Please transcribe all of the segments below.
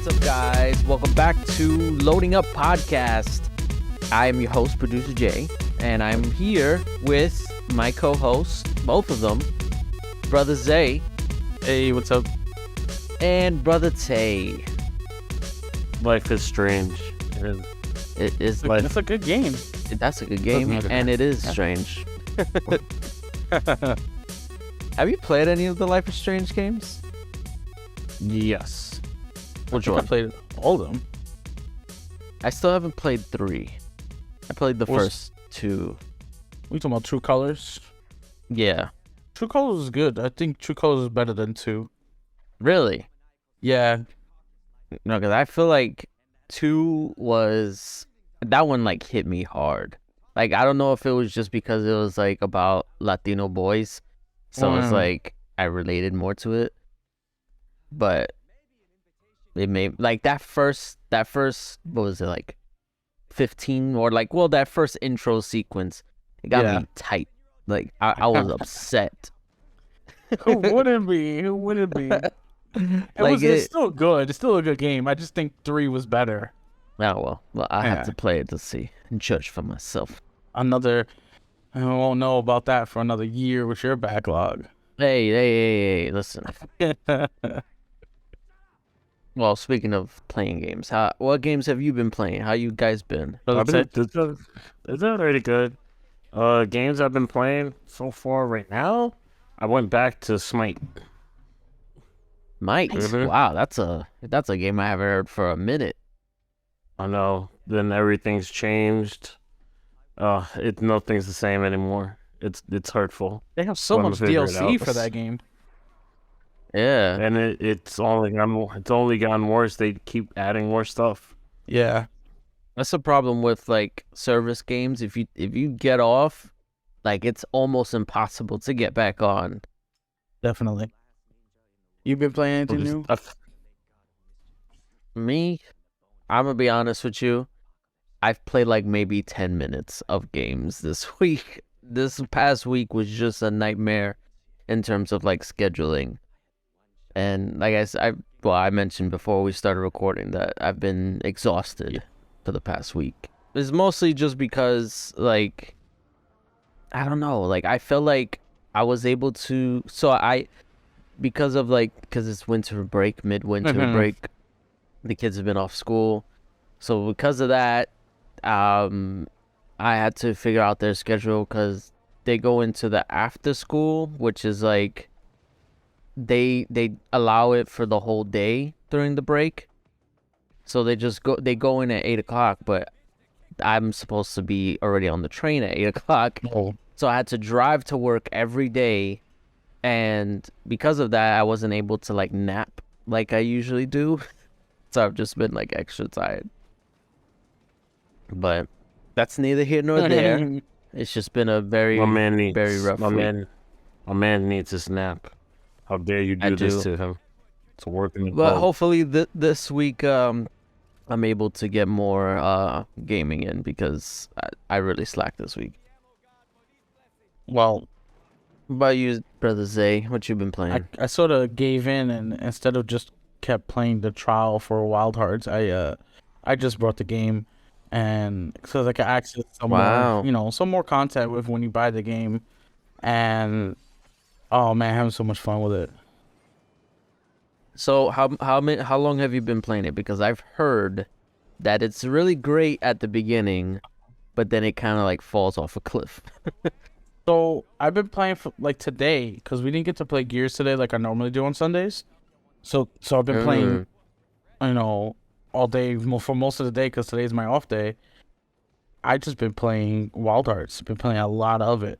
What's up, guys? Welcome back to Loading Up Podcast. I am your host, Producer Jay, and I'm here with my co-hosts, both of them, Brother Zay. Hey, what's up? And Brother Tay. Life is strange. It is. That's a good game. That's a good game, and it is strange. Have you played any of the Life is Strange games? Yes. Which I one? played all of them. I still haven't played 3. I played the first 2. We talking about True Colors? Yeah. True Colors is good. I think True Colors is better than 2. Really? Yeah. No, because I feel like 2 was... That one, like, hit me hard. Like, I don't know if it was just because it was, like, about Latino boys. So it's like, I related more to it. But it made... Like, that first... What was it, like, 15? Or, like, well, that first intro sequence, it got me tight. Like, I was upset. Who wouldn't be? Who wouldn't be? It's still good. It's still a good game. I just think 3 was better. Oh, well, I have to play it to see and judge for myself. I won't know about that for another year with your backlog. Hey, listen. Well, speaking of playing games, what games have you been playing? How you guys been? It's already good. Games I've been playing so far right now, I went back to Smite. Mike, wow, that's a game I haven't heard for a minute. I know. Then everything's changed. Nothing's the same anymore. It's hurtful. They have so much DLC for that game. Yeah, and it's only gotten worse. They keep adding more stuff. Yeah, that's the problem with like service games. If you get off, like it's almost impossible to get back on. Definitely. You been playing anything new? Me, I'm gonna be honest with you. I've played like maybe 10 minutes of games this week. This past week was just a nightmare in terms of like scheduling. And like I mentioned before we started recording that I've been exhausted for the past week. It's mostly just because like, I don't know, like I felt like I was able to, because it's winter break, midwinter break, the kids have been off school. So because of that, I had to figure out their schedule because they go into the after school, which is like, they allow it for the whole day during the break. So they go in at 8 o'clock, but I'm supposed to be already on the train at 8 o'clock. Oh. So I had to drive to work every day. And because of that, I wasn't able to like nap like I usually do. So I've just been like extra tired. But that's neither here nor there. It's just been a very rough week. My man needs his nap. How dare you do this to him? It's working. But hopefully this week I'm able to get more gaming in because I really slacked this week. Well, what about you, Brother Zay? What you been playing? I sort of gave in, and instead of just kept playing the trial for Wild Hearts, I just brought the game, and so I could access some more content with when you buy the game, and oh man, having so much fun with it. So how long have you been playing it? Because I've heard that it's really great at the beginning, but then it kind of like falls off a cliff. So I've been playing for like today because we didn't get to play Gears today like I normally do on Sundays. So I've been playing, all day for most of the day because today's my off day. I just been playing Wild Hearts. Been playing a lot of it,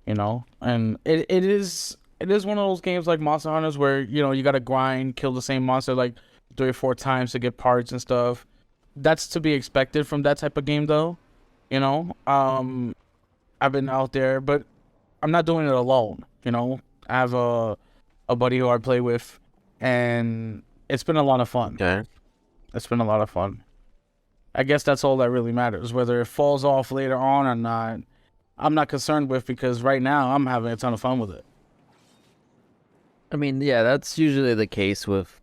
and it is one of those games like Monster Hunters where you gotta grind, kill the same monster like 3 or 4 times to get parts and stuff. That's to be expected from that type of game though, I've been out there, but I'm not doing it alone. I have a buddy who I play with, and it's been a lot of fun. Okay. It's been a lot of fun. I guess that's all that really matters. Whether it falls off later on or not, I'm not concerned with because right now I'm having a ton of fun with it. I mean, yeah, that's usually the case with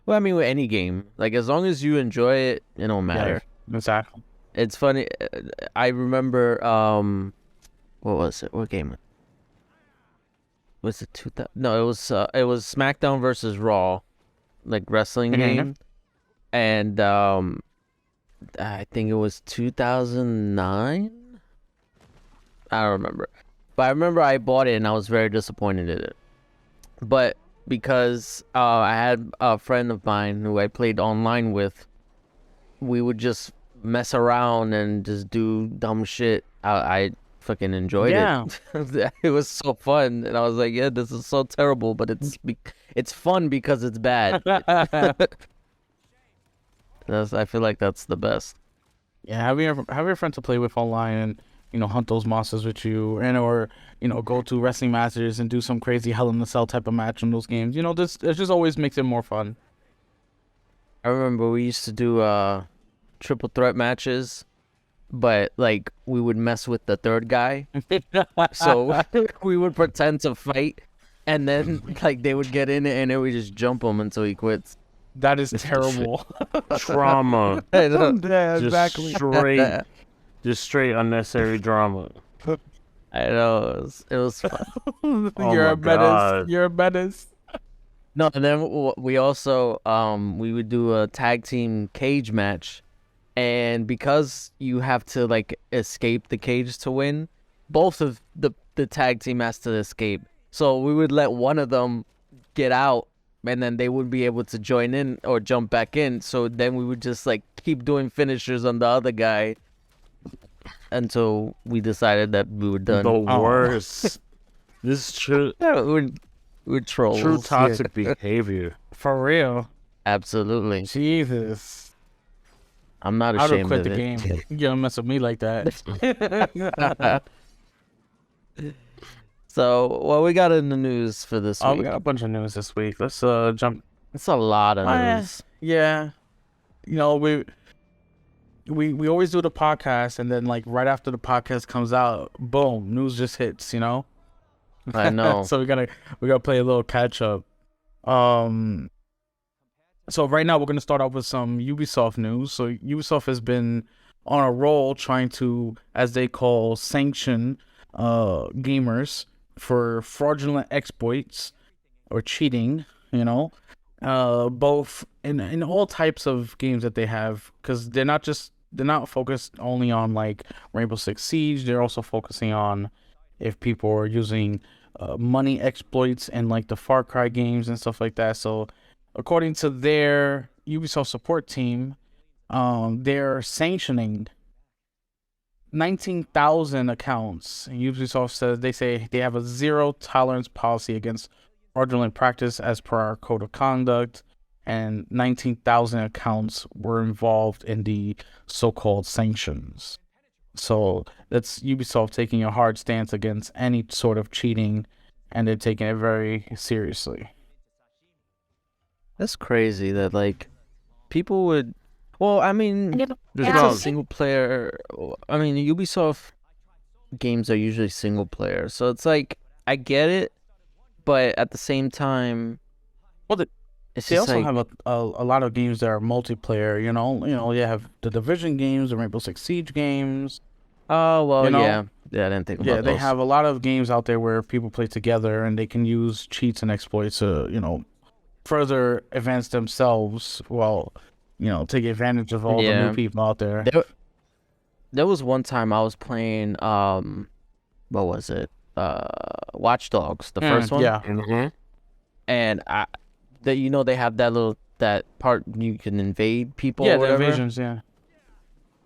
Well, I mean, with any game, like as long as you enjoy it, it don't matter. Yeah, exactly. It's funny. I remember. What was it? What game? Was it 2000? No, it was SmackDown versus Raw, like wrestling game, and I think it was 2009. I don't remember, but I remember I bought it and I was very disappointed in it. But because I had a friend of mine who I played online with, we would just mess around and just do dumb shit. I fucking enjoyed it. It was so fun, and I was like, yeah, this is so terrible, but it's fun because it's bad. I feel like that's the best. Yeah, have your friends to play with online and hunt those monsters with you, and or go to wrestling matches and do some crazy Hell in a Cell type of match in those games. This it just always makes it more fun. I remember we used to do triple threat matches, but like we would mess with the third guy. So we would pretend to fight, and then like they would get in it, and then we just jump him until he quits. That is terrible. Trauma. Yeah, exactly. Just straight unnecessary drama. I know it was fun. Oh You're my a menace. God. You're a menace. No, and then we also we would do a tag team cage match, and because you have to like escape the cage to win, both of the tag team has to escape. So we would let one of them get out, and then they would be able to join in or jump back in. So then we would just like keep doing finishers on the other guy until we decided that we were done. The worst. This is true. Yeah, we're trolls. True toxic behavior. For real. Absolutely. Jesus. I'm not I would ashamed quit of the it. game. You don't mess with me like that. So, what we got in the news for this Oh, week? we got a bunch of news this week. Let's jump. It's a lot of news. Yeah. We always do the podcast, and then like right after the podcast comes out, boom, news just hits. I know. So we gotta play a little catch up. So right now we're gonna start off with some Ubisoft news. So Ubisoft has been on a roll trying to, as they call, sanction gamers for fraudulent exploits or cheating. Both in all types of games that they have, because they're not focused only on like Rainbow Six Siege. They're also focusing on if people are using money exploits and like the Far Cry games and stuff like that. So according to their Ubisoft support team, they're sanctioning 19,000 accounts. And Ubisoft says they have a zero tolerance policy against fraudulent practice as per our code of conduct, and 19,000 accounts were involved in the so-called sanctions. So that's Ubisoft taking a hard stance against any sort of cheating, and they're taking it very seriously. That's crazy that like people would. Well, I mean, There's it's no- a single player. I mean, Ubisoft games are usually single player, so it's like I get it, but at the same time, Well, it's they just also like, have a lot of games that are multiplayer. You have the Division games, the Rainbow Six Siege games. oh well, yeah. Yeah, I didn't think about Yeah, they those. have a lot of games out there where people play together and they can use cheats and exploits to, further advance themselves while, take advantage of all the Yeah. new people out there. There was one time I was playing what was it? Watch Dogs, the first one. Yeah. Mm-hmm. And they have that part you can invade people. Yeah, or the whatever. invasions, yeah.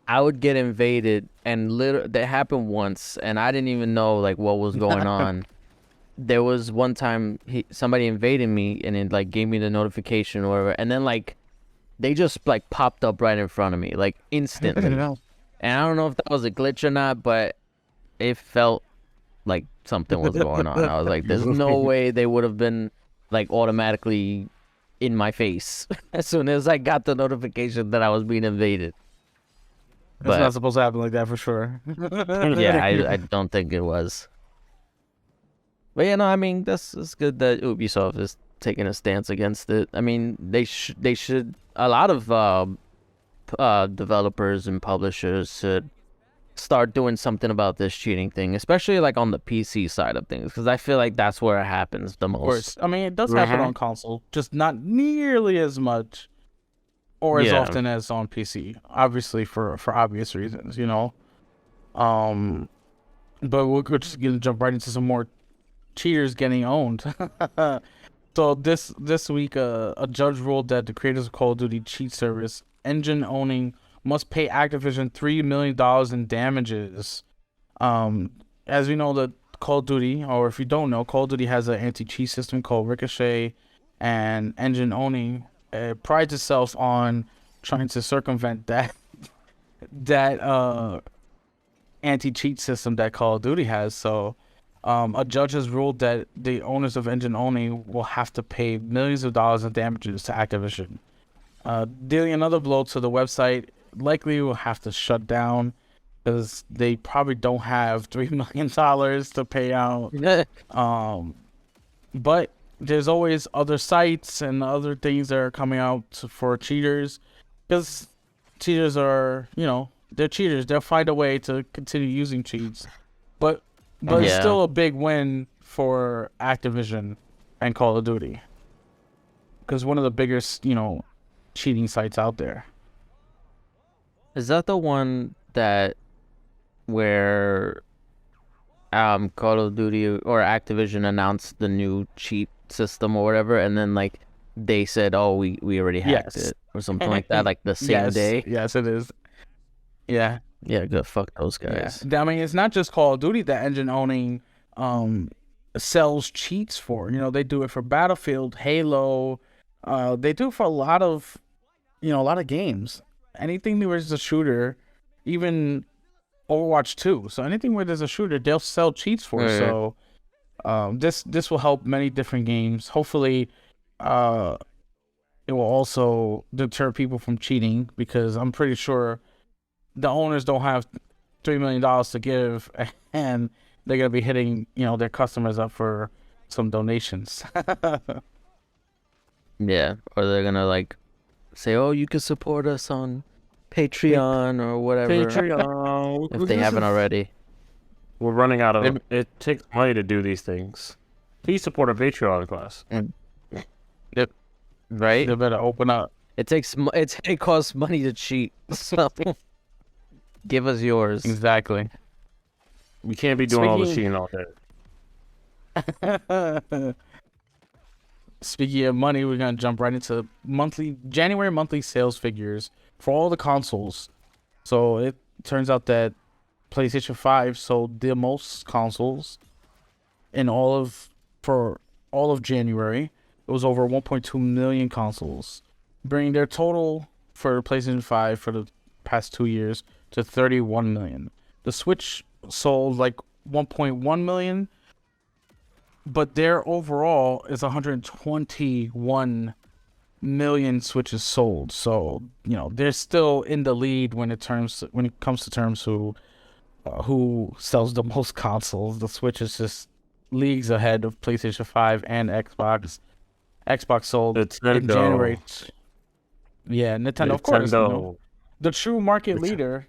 I would get invaded, and that happened once, and I didn't even know like what was going on. There was one time somebody invaded me, and it like gave me the notification or whatever, and then like they just like popped up right in front of me like instantly. And I don't know if that was a glitch or not, but it felt like something was going on. I was like, there's no way they would have been like automatically in my face as soon as I got the notification that I was being invaded. It's But not supposed to happen like that for sure. yeah, I don't think it was. But yeah, no, I mean it's good that Ubisoft is taking a stance against it. I mean, they should. A lot of developers and publishers should start doing something about this cheating thing, especially like on the PC side of things, because I feel like that's where it happens the Of course. most. I mean, it does happen on console, just not nearly as much or as Yeah. often as on PC. Obviously, for obvious reasons, you know. But we're just gonna jump right into some more cheaters getting owned. So this week, a judge ruled that the creators of Call of Duty cheat service engine owning must pay Activision $3 million in damages. As we know, the Call of Duty, or if you don't know, Call of Duty has an anti-cheat system called Ricochet, and engine owning prides itself on trying to circumvent that anti-cheat system that Call of Duty has. So a judge has ruled that the owners of engine owning will have to pay millions of dollars in damages to Activision. Dealing another blow to the website, likely will have to shut down because they probably don't have $3 million to pay out. But there's always other sites and other things that are coming out for cheaters, because cheaters are, they're cheaters. They'll find a way to continue using cheats. But it's Yeah. still a big win for Activision and Call of Duty, because one of the biggest, cheating sites out there. Is that the one that where Call of Duty or Activision announced the new cheat system or whatever, and then like they said, "Oh, we already hacked Yes. it" or something like that, like the same day? Yes, it is. Yeah. Yeah, good. Fuck those guys. Yeah. I mean, it's not just Call of Duty that engine owning sells cheats for. They do it for Battlefield, Halo. They do it for a lot of games. Anything where there's a shooter, even Overwatch 2. So anything where there's a shooter, they'll sell cheats for. Right. So this will help many different games. Hopefully, it will also deter people from cheating, because I'm pretty sure the owners don't have $3 million to give, and they're gonna be hitting their customers up for some donations. Yeah, or they're gonna like say, "Oh, you can support us on Patreon or whatever," Patreon. if they haven't already. We're running out of. It takes money to do these things. Please support our Patreon class. Right? They better open up. It costs money to cheat. So give us yours. Exactly. We can't be doing all the Speaking- cheating all day. Speaking of money, we're gonna jump right into January monthly sales figures for all the consoles. So it turns out that PlayStation 5 sold the most consoles for all of January. It was over 1.2 million consoles, bringing their total for PlayStation 5 for the past 2 years to 31 million. The Switch sold like 1.1 million, but their overall is 121 million Switches sold. So they're still in the lead when it comes to terms who sells the most consoles. The Switch is just leagues ahead of PlayStation 5 and Xbox. Xbox sold in Nintendo. January. Yeah, Nintendo, of course. The true market leader.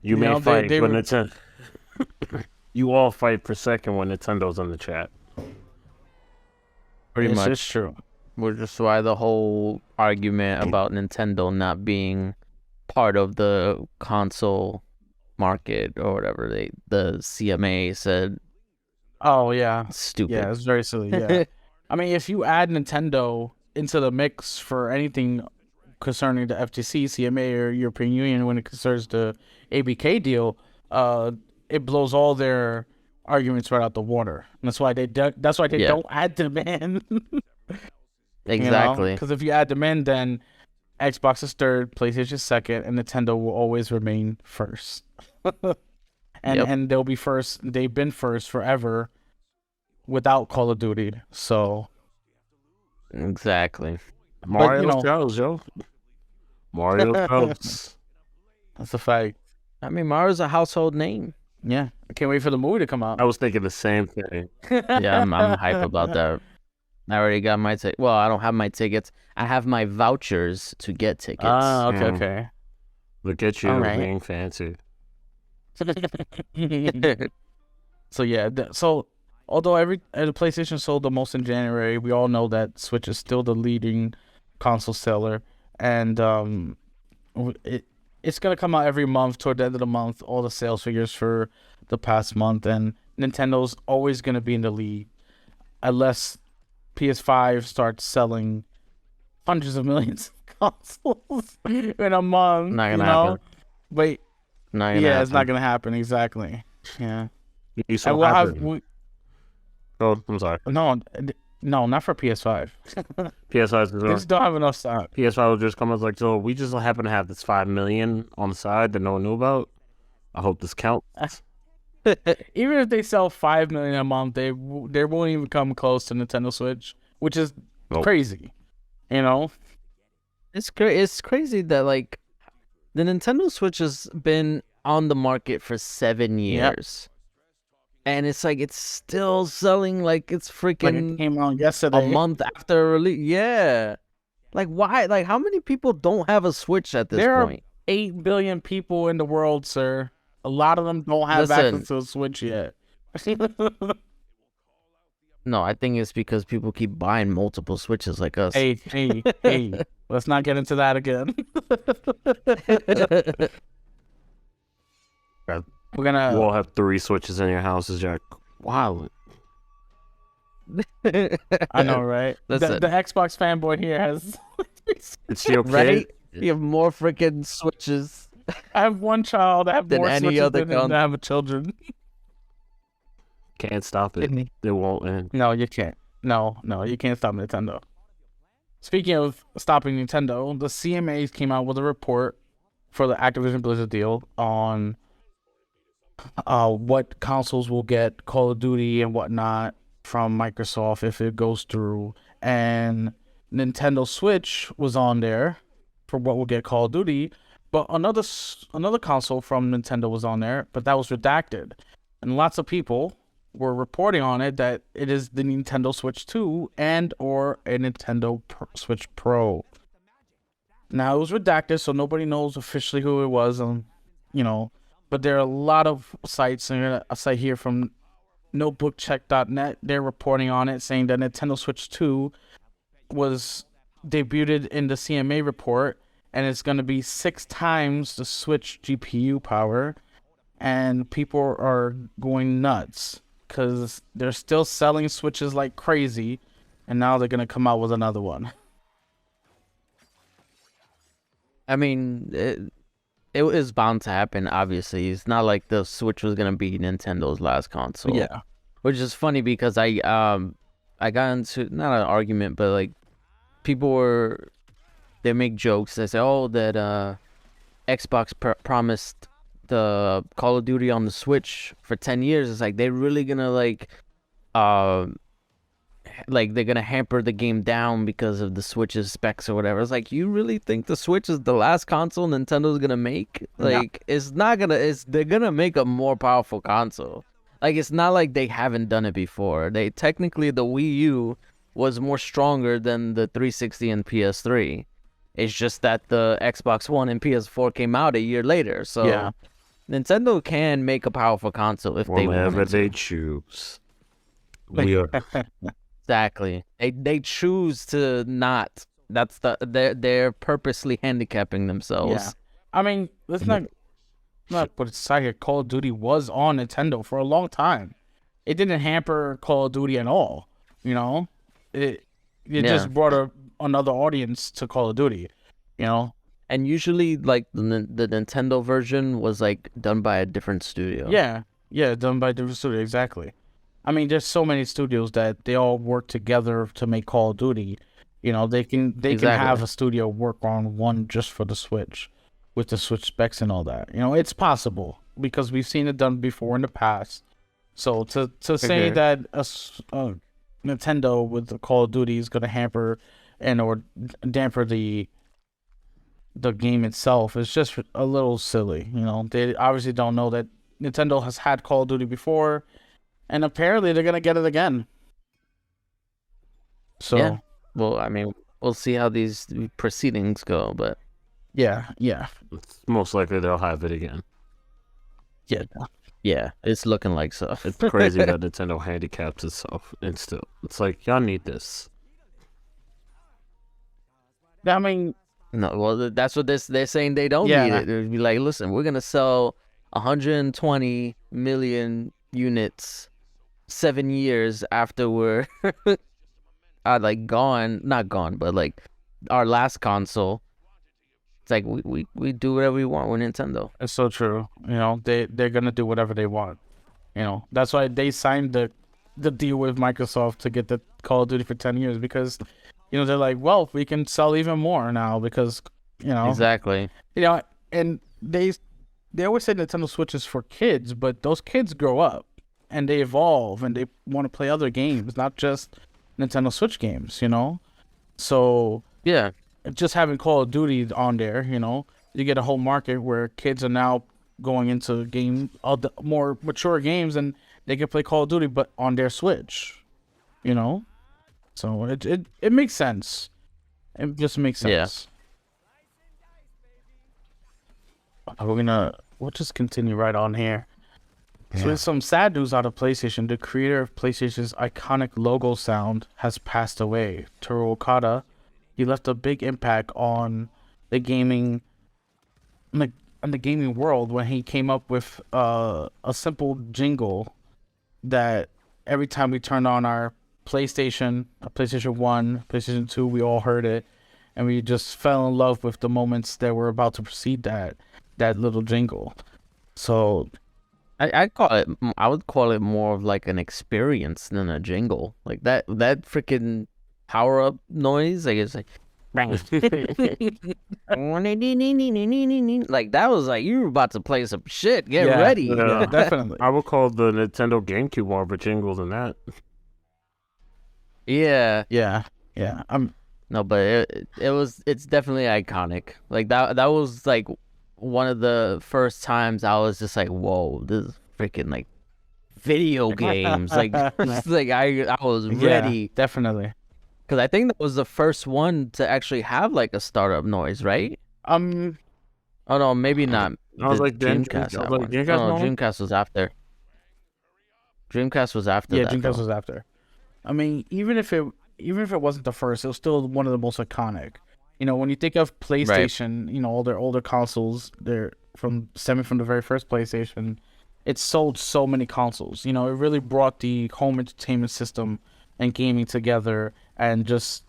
You may fight they when were- Nintendo. You all fight per second when Nintendo's in the chat. Pretty It's much. just true. Which is why the whole argument about Nintendo not being part of the console market or whatever the CMA said, Oh yeah. stupid. Yeah, it's very silly. Yeah. I mean, if you add Nintendo into the mix for anything concerning the FTC, CMA, or European Union when it concerns the ABK deal, it blows all their arguments right out the water. And that's why they Yeah. don't add demand. Exactly. Because if you add demand, then Xbox is third, PlayStation is second, and Nintendo will always remain first. And they'll be first. They've been first forever without Call of Duty. So Exactly. Mario goes, yo. Mario goes. that's a fact. I mean, Mario's a household name. Yeah, I can't wait for the movie to come out. I was thinking the same thing. Yeah, I'm hype about that. I already got my ticket. Well, I don't have my tickets. I have my vouchers to get tickets. Ah, okay, Mm. okay. Look at you All right. being fancy. So yeah, so although the PlayStation sold the most in January, we all know that Switch is still the leading console seller, and it's gonna come out every month toward the end of the month. All the sales figures for the past month, and Nintendo's always gonna be in the lead unless PS5 starts selling hundreds of millions of consoles in a month. Not You gonna know, happen. but Not gonna yeah, it's not happen. gonna happen exactly. Yeah. You saw And we'll have happen. Oh, I'm sorry. no, not for PS5. PS5 is They going. just don't have enough stock. PS5 will just come as like, so we just happen to have this 5 million on the side that no one knew about. I hope this counts. Even if they sell 5 million a month, they won't even come close to Nintendo Switch, which is Nope. crazy. You know? It's crazy that like the Nintendo Switch has been on the market for 7 Yep. years. And it's like it's still selling like it's Like it freaking came out a yesterday. month after release. Yeah. Like why? Like how many people don't have a Switch at this There point? are 8 billion people in the world, sir. A lot of them don't have Listen. access to a Switch yet. No, I think it's because people keep buying multiple Switches like us. Hey. Let's not get into that again. We're gonna. You all have 3 switches in your houses, Jack. Wow. I know, right? Listen. The Xbox fanboy here has. It's your kid. Right? You have more freaking Switches. I have one child. I have Than more any Switches other than I have children. Can't stop it. It won't end. No, you can't. No, you can't stop Nintendo. Speaking of stopping Nintendo, the CMAs came out with a report for the Activision Blizzard deal on what consoles will get Call of Duty and whatnot from Microsoft if it goes through. And Nintendo Switch was on there for what will get Call of Duty, but another console from Nintendo was on there, but that was redacted. And lots of people were reporting on it that it is the Nintendo Switch 2 and or a Nintendo Switch Pro. Now it was redacted, so nobody knows officially who it was, but there are a lot of sites, and a site here from notebookcheck.net, they're reporting on it, saying that Nintendo Switch 2 was debuted in the CMA report, and it's going to be 6 times the Switch GPU power, and people are going nuts because they're still selling Switches like crazy, and now they're going to come out with another one. I mean, it is bound to happen, obviously. It's not like the Switch was going to be Nintendo's last console. Yeah. Which is funny because I got into, not an argument, but like they make jokes. They say, oh, that Xbox promised the Call of Duty on the Switch for 10 years. It's like they're really gonna like they're gonna hamper the game down because of the Switch's specs or whatever. It's like, you really think the Switch is the last console Nintendo's gonna make? Like, it's not gonna. They're gonna make a more powerful console. Like, it's not like they haven't done it before. They technically, the Wii U was more stronger than the 360 and PS3. It's just that the Xbox One and PS4 came out a year later. So Yeah. Nintendo can make a powerful console if they Whenever want. they choose. We are. Exactly. They choose to not. That's they're purposely handicapping themselves. Yeah. I mean, let's not put it aside here. Call of Duty was on Nintendo for a long time. It didn't hamper Call of Duty at all. It just brought another audience to Call of Duty. And usually, like the Nintendo version was like done by a different studio. Yeah, done by different studio, exactly. I mean, there's so many studios that they all work together to make Call of Duty. They can have a studio work on one just for the Switch, with the Switch specs and all that. It's possible because we've seen it done before in the past. So to say that Nintendo with the Call of Duty is going to hamper or damper the game itself is just a little silly. They obviously don't know that Nintendo has had Call of Duty before, and apparently they're gonna get it again. So Yeah. Well, I mean, we'll see how these proceedings go, but yeah. It's most likely they'll have it again. yeah, it's looking like so. It's crazy that Nintendo handicaps itself, and still, it's like y'all need this. I mean, No, well, that's what they're saying. They don't Yeah. need it. They'd be like, listen, we're gonna sell 120 million units 7 years after we're like gone, not gone, but like our last console. It's like we do whatever we want. We're Nintendo. it's so true. You know, they're gonna do whatever they want. You know, that's why they signed the deal with Microsoft to get the Call of Duty for 10 years, because, you know, they're like, well, we can sell even more now because, you know, Exactly. you know, and they always say Nintendo Switch is for kids, but those kids grow up and they evolve and they want to play other games, not just Nintendo Switch games, you know? So Yeah. just having Call of Duty on there, you know, you get a whole market where kids are now going into the more mature games, and they can play Call of Duty, but on their Switch, you know? So it makes sense. It just makes sense. Yeah. We'll just continue right on here. So there's some sad news out of PlayStation. The creator of PlayStation's iconic logo sound has passed away. Toru Okada. He left a big impact on the gaming, on the gaming world when he came up with a simple jingle that every time we turned on our PlayStation 1, PlayStation 2, we all heard it, and we just fell in love with the moments that were about to precede that little jingle. So I would call it more of like an experience than a jingle. Like that freaking power up noise. I guess like like that was like you were about to play some shit. Get Yeah, ready. yeah, definitely. I would call the Nintendo GameCube more of a jingle than that. Yeah. Yeah. No, but it's definitely iconic. Like that was like one of the first times I was just like, whoa, this is freaking like video games. Like like I was ready. Yeah, definitely. Because I think that was the first one to actually have like a startup noise, right? Oh no, maybe not. I was The like, Dreamcast. I was had like, one. Dreamcast No, moment? Dreamcast was after. Dreamcast was after Yeah, that. Dreamcast though. was after. I mean, even if it wasn't the first, it was still one of the most iconic. You know, when you think of PlayStation, you know, all their older consoles, they're stemming from the very first PlayStation. It sold so many consoles. You know, it really brought the home entertainment system and gaming together, and just,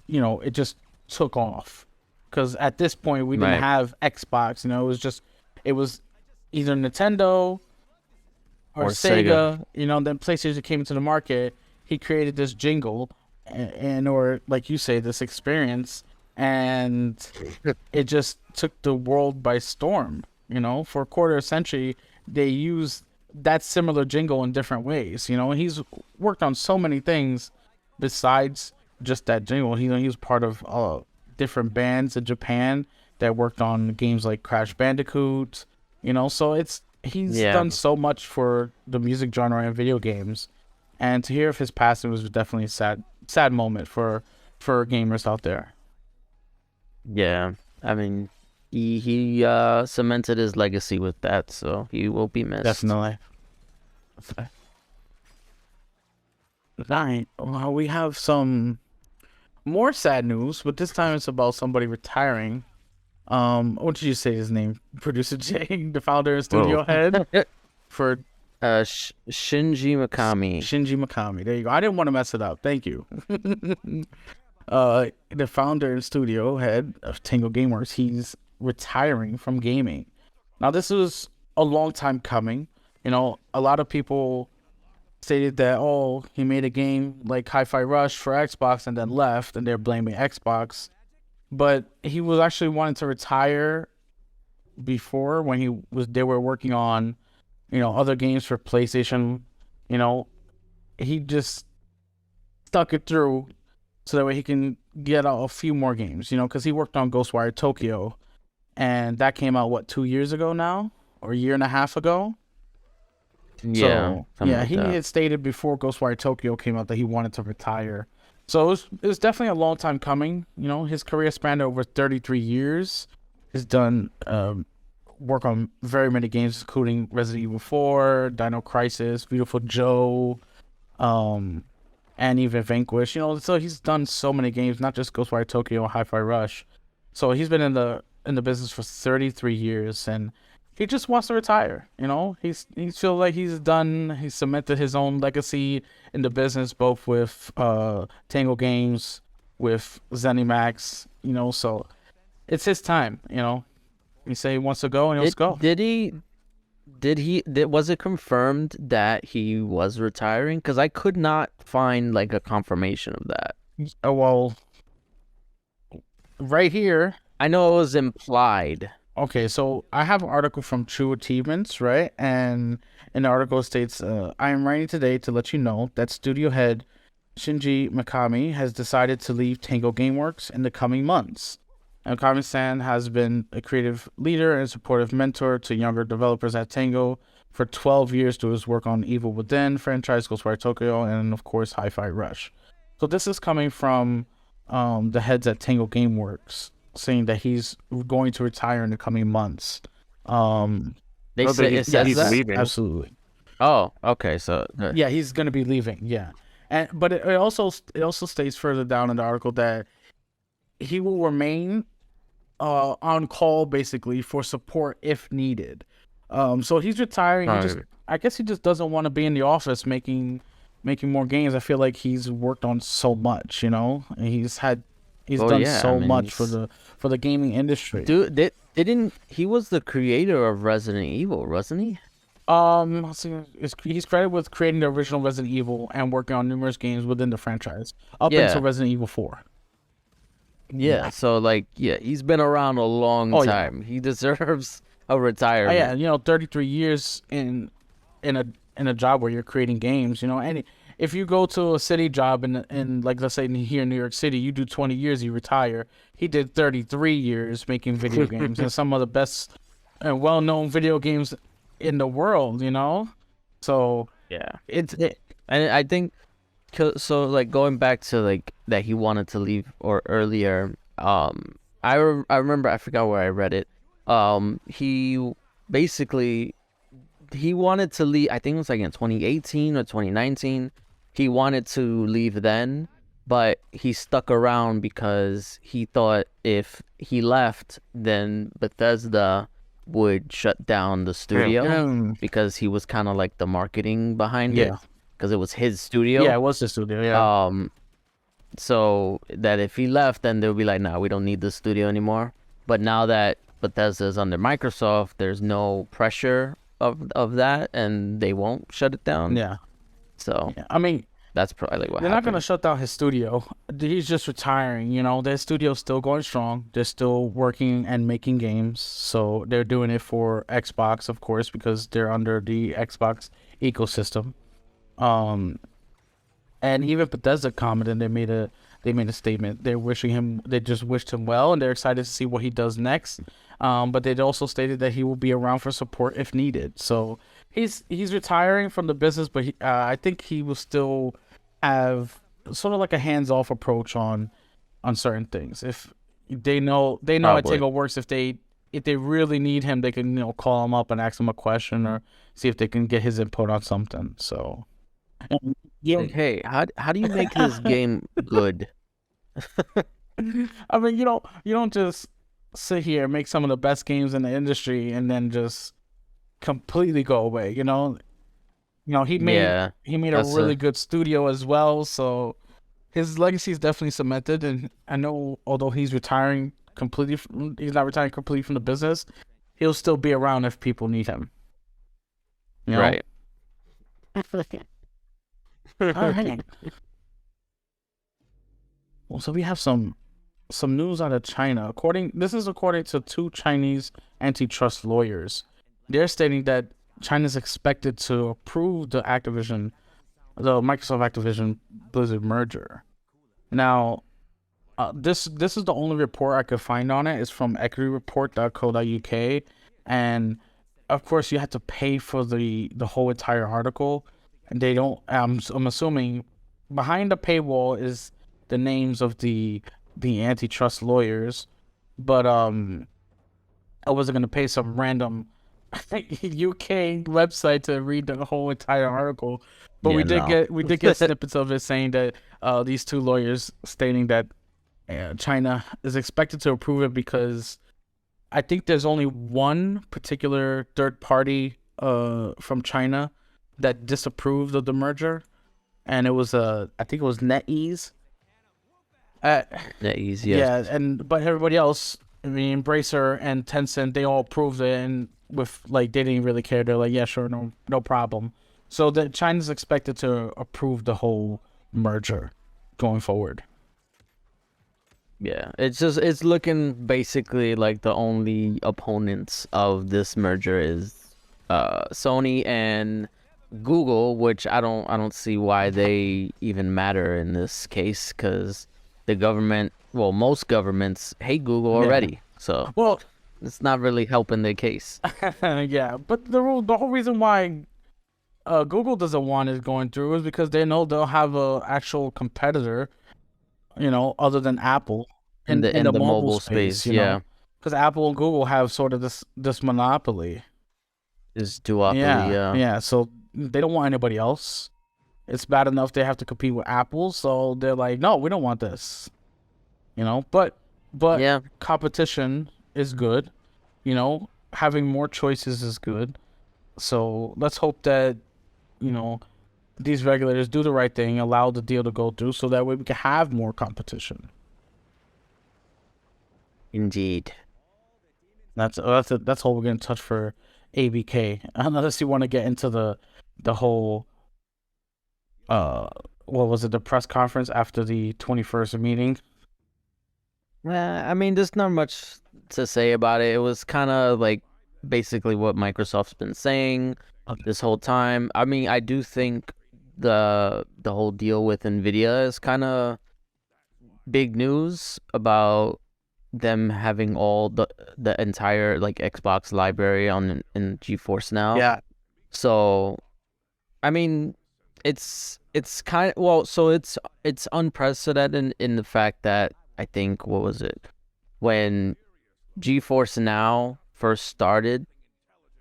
you know, it just took off. Because at this point, we didn't Right. have Xbox. You know, it was either Nintendo or Sega. You know, then PlayStation came into the market. He created this jingle, or like you say, this experience, and it just took the world by storm. You know, for a quarter of a century, they used that similar jingle in different ways. You know, and he's worked on so many things besides just that jingle. He was part of different bands in Japan that worked on games like Crash Bandicoot. You know, so he's done so much for the music genre and video games. And to hear of his passing was definitely a sad moment for gamers out there. Yeah. I mean, he cemented his legacy with that, so he will be missed. Definitely. Right. Well, we have some more sad news, but this time it's about somebody retiring. What did you say his name? Producer Jay, the founder and studio head for Shinji Mikami. Shinji Mikami. There you go. I didn't want to mess it up. Thank you. The founder and studio head of Tango Gameworks, he's retiring from gaming. Now, this was a long time coming. You know, a lot of people stated that, oh, he made a game like Hi-Fi Rush for Xbox and then left, and they're blaming Xbox. But he was actually wanting to retire before, when they were working on, you know, other games for PlayStation. You know, he just stuck it through so that way he can get out a few more games, you know, because he worked on Ghostwire Tokyo, and that came out, 2 years ago now, or a year and a half ago? Yeah. So, yeah, like he that. had stated before Ghostwire Tokyo came out that he wanted to retire. So it's definitely a long time coming. You know, his career spanned over 33 years. He's done work on very many games, including Resident Evil 4, Dino Crisis, Beautiful Joe, and even Vanquish. You know, so he's done so many games, not just Ghostwire Tokyo or Hi-Fi Rush. So he's been in the business for 33 years, and he just wants to retire. You know, he feels like he's cemented his own legacy in the business, both with Tango Games, with ZeniMax. You know, so it's his time. You know, he say he wants to go, and he'll go. Was it confirmed that he was retiring? Because I could not find like a confirmation of that. Oh, well, right here. I know it was implied. Okay, so I have an article from True Achievements, right? And the article states, I am writing today to let you know that studio head Shinji Mikami has decided to leave Tango Gameworks in the coming months. And Mikami-san has been a creative leader and supportive mentor to younger developers at Tango for 12 years through his work on Evil Within franchise, Ghostwire Tokyo, and of course Hi-Fi Rush. So this is coming from the heads at Tango Gameworks, saying that he's going to retire in the coming months. They say it says he's that? leaving. Absolutely. Oh, okay. So Yeah, he's going to be leaving. Yeah, but it also states further down in the article that he will remain on call basically for support if needed. So he's retiring. I guess he just doesn't want to be in the office making more games. I feel like he's worked on so much, you know, and he's done so much for the gaming industry. Dude, he was the creator of Resident Evil, wasn't he? Let's see, he's credited with creating the original Resident Evil and working on numerous games within the franchise up until Resident Evil 4. Yeah, so like, he's been around a long time. He deserves a retirement. Yeah, you know, 33 years in a job where you're creating games, you know, and if you go to a city job in like, let's say here in New York City, you do 20 years, you retire. He did 33 years making video games and some of the best and well-known video games in the world, you know? So and I think so. Like going back to like that he wanted to leave or earlier. I remember, I forgot where I read it. He basically he wanted to leave. I think it was like in 2018 or 2019. He wanted to leave then, but he stuck around because he thought if he left, then Bethesda would shut down the studio because he was kind of like the marketing behind it, because it was his studio. Yeah, it was his studio. Yeah. So that if he left, then they'll be like, "Nah, we don't need the studio anymore." But now that Bethesda is under Microsoft, there's no pressure of that, and they won't shut it down. Yeah. So I mean, that's probably what they're not gonna shut down his studio. He's just retiring. You know, their studio's still going strong. They're still working and making games. So they're doing it for Xbox, of course, because they're under the Xbox ecosystem. And even Bethesda commented. They made a statement. They just wished him well, and they're excited to see what he does next. But they also stated that he will be around for support if needed. So he's retiring from the business, but I think he will still have sort of like a hands-off approach on certain things. If they know at Tango Works, if they really need him, they can, you know, call him up and ask him a question or see if they can get his input on something. So hey, how do you make this game good? I mean, you don't just sit here and make some of the best games in the industry and then just completely go away. You know, he made a really good studio as well. So his legacy is definitely cemented. And I know, although he's not retiring completely from the business, he'll still be around if people need him. You know? Right. All right. Well, so we have some news out of China. According to two Chinese antitrust lawyers. They're stating that China is expected to approve the Microsoft Activision Blizzard merger. Now, this is the only report I could find on it. It's from equityreport.co.uk, and of course you have to pay for the whole entire article. And they don't. I'm assuming behind the paywall is the names of the antitrust lawyers, but I wasn't gonna pay some random UK website to read the whole entire article. But Yeah, we did no. get snippets of it saying that these two lawyers stating that China is expected to approve it because I think there's only one particular third party from China that disapproved of the merger, and it was I think it was NetEase. NetEase, yes. Yeah, but everybody else, I mean, Embracer and Tencent, they all approved it, and with like they didn't really care. They're like, yeah, sure, no problem. So that China's expected to approve the whole merger going forward. Yeah, it's looking basically like the only opponents of this merger is Sony and Google, which I don't see why they even matter in this case, because the government, well, most governments hate Google already, so Well, it's not really helping their case. yeah, but the whole reason why Google doesn't want it going through is because they know they'll have a actual competitor, other than Apple In the the mobile space, yeah, because Apple and Google have sort of this monopoly. is duopoly, yeah. So they don't want anybody else. It's bad enough they have to compete with Apple, so they're like, no, we don't want this. But Yeah. competition is good. Having more choices is good. So let's hope that these regulators do the right thing, allow the deal to go through, so that way we can have more competition. Indeed. That's all we're gonna touch for ABK. Unless you want to get into the whole what was it, the press conference after the 21st meeting? I mean, there's not much to say about it. It was kind of like basically what Microsoft's been saying this whole time. I mean, I do think the whole deal with Nvidia is kind of big news about them having all the entire like Xbox library on in GeForce Now. Yeah. So, I mean, it's kind of, well, so it's unprecedented in the fact that I think, what was it, when GeForce Now first started,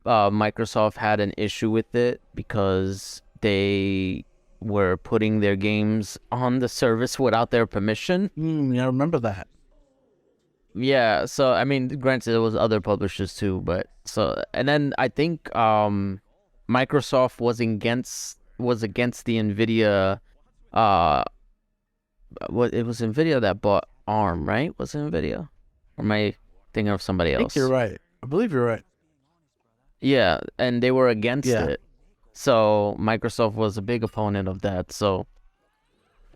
Microsoft had an issue with it because they were putting their games on the service without their permission. Yeah, I remember that. Yeah, so I mean, granted, there was other publishers too, but so, and then I think Microsoft was against the Nvidia. It was Nvidia that bought ARM, right? Was it Nvidia? Or am I thinking of somebody else? I think you're right. I believe you're right. Yeah, and they were against Yeah. it. So Microsoft was a big opponent of that. So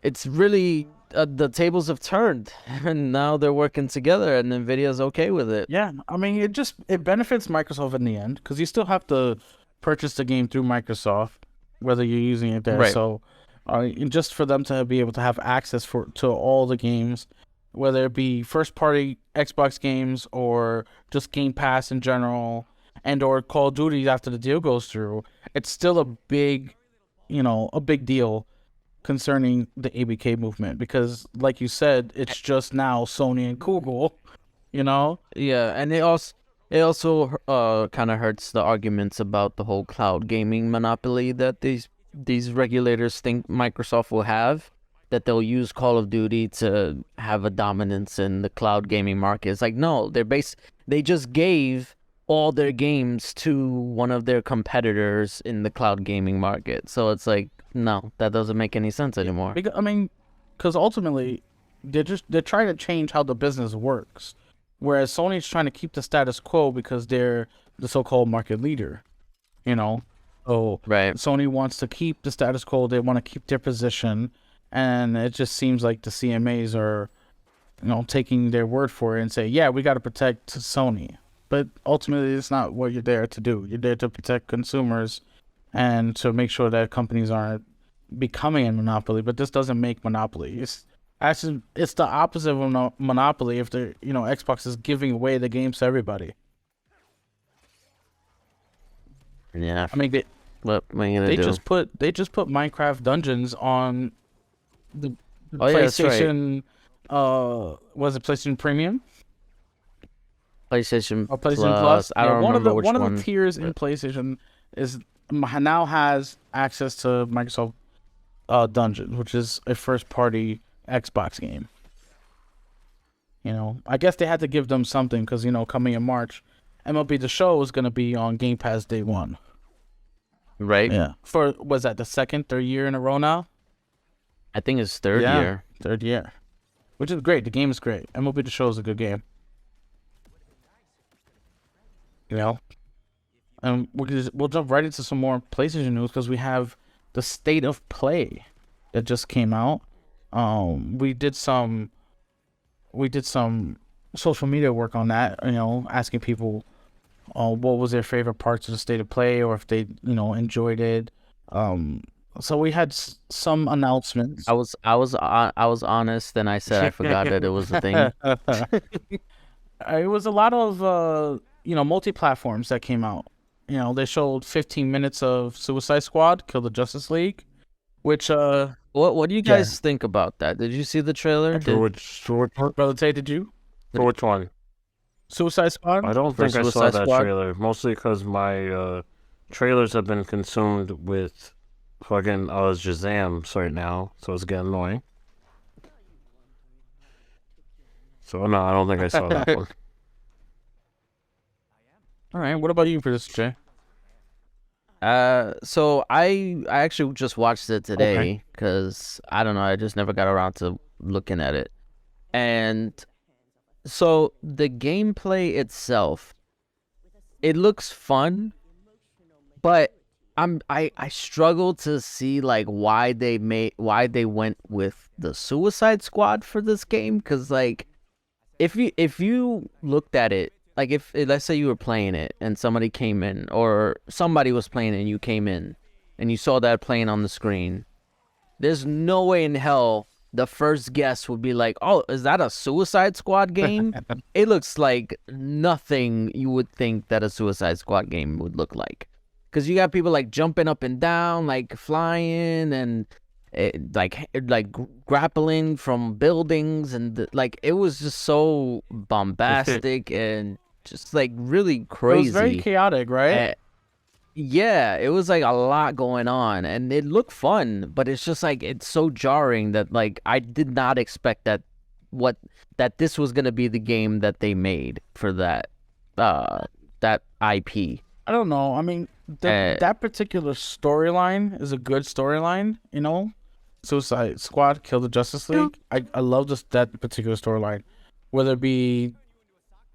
it's really the tables have turned, and now they're working together, and Nvidia's okay with it. Yeah, I mean, it benefits Microsoft in the end because you still have to purchase the game through Microsoft, whether you're using it there. Right. So, just for them to be able to have access to all the games, whether it be first party Xbox games or just Game Pass in general, and or Call of Duty after the deal goes through, it's still a big deal concerning the ABK movement because, like you said, it's just now Sony and Google, Yeah, and it also kind of hurts the arguments about the whole cloud gaming monopoly that these regulators think Microsoft will have, that they'll use Call of Duty to have a dominance in the cloud gaming market. It's like, no, they just gave all their games to one of their competitors in the cloud gaming market. So it's like, no, that doesn't make any sense anymore. Because ultimately they're trying to change how the business works, whereas Sony's trying to keep the status quo because they're the so-called market leader. So Right. Sony wants to keep the status quo. They want to keep their position, and it just seems like the CMAs are, taking their word for it and say, yeah, we got to protect Sony. But ultimately, it's not what you're there to do. You're there to protect consumers and to make sure that companies aren't becoming a monopoly. But this doesn't make monopoly. It's the opposite of a monopoly if Xbox is giving away the games to everybody. Yeah. I mean, What am I gonna they do? just put Minecraft Dungeons on the Oh yeah, that's right. PlayStation, was it PlayStation Premium PlayStation or PlayStation Plus? I Yeah, don't remember which one of one. the tiers in but- PlayStation is now has access to Microsoft Dungeons, which is a first party Xbox game. I guess they had to give them something because coming in March, MLB The Show is gonna be on Game Pass day one. Right? Yeah. Was that the third year in a row now? I think it's third Yeah, year. third year, which is great. The game is great. MLB The Show is a good game. And we'll jump right into some more PlayStation news because we have the State of Play that just came out. We did some social media work on that. Asking people, what was their favorite parts of the State of Play, or if they enjoyed it. So we had some announcements. I was honest, and I said I forgot that it was a thing. It was a lot of multi-platforms that came out. They showed 15 minutes of Suicide Squad, Kill the Justice League, which What do you guys think about that? Did you see the trailer? For which one? Brother Tay, did you? For which one? Suicide Squad? I don't For think I saw Suicide that Squad? trailer. Mostly because my trailers have been consumed with fucking Shazam right now, so it's getting annoying. So no, I don't think I saw that one. All right. What about you, producer Jay? So I actually just watched it today because I don't know, I just never got around to looking at it. And so the gameplay itself, it looks fun, but I struggle to see like why they went with the Suicide Squad for this game, because like if you looked at it, like if let's say you were playing it and somebody came in, or somebody was playing it and you came in and you saw that playing on the screen, there's no way in hell the first guess would be like, oh, is that a Suicide Squad game? It looks like nothing you would think that a Suicide Squad game would look like. Because you got people like jumping up and down, like flying, and like grappling from buildings, and like it was just so bombastic and just like really crazy. It was very chaotic, right? Yeah, it was like a lot going on, and it looked fun, but it's just like it's so jarring that like I did not expect that this was gonna be the game that they made for that IP. I don't know. I mean, that particular storyline is a good storyline. Suicide Squad, Kill the Justice League. I love that particular storyline, whether it be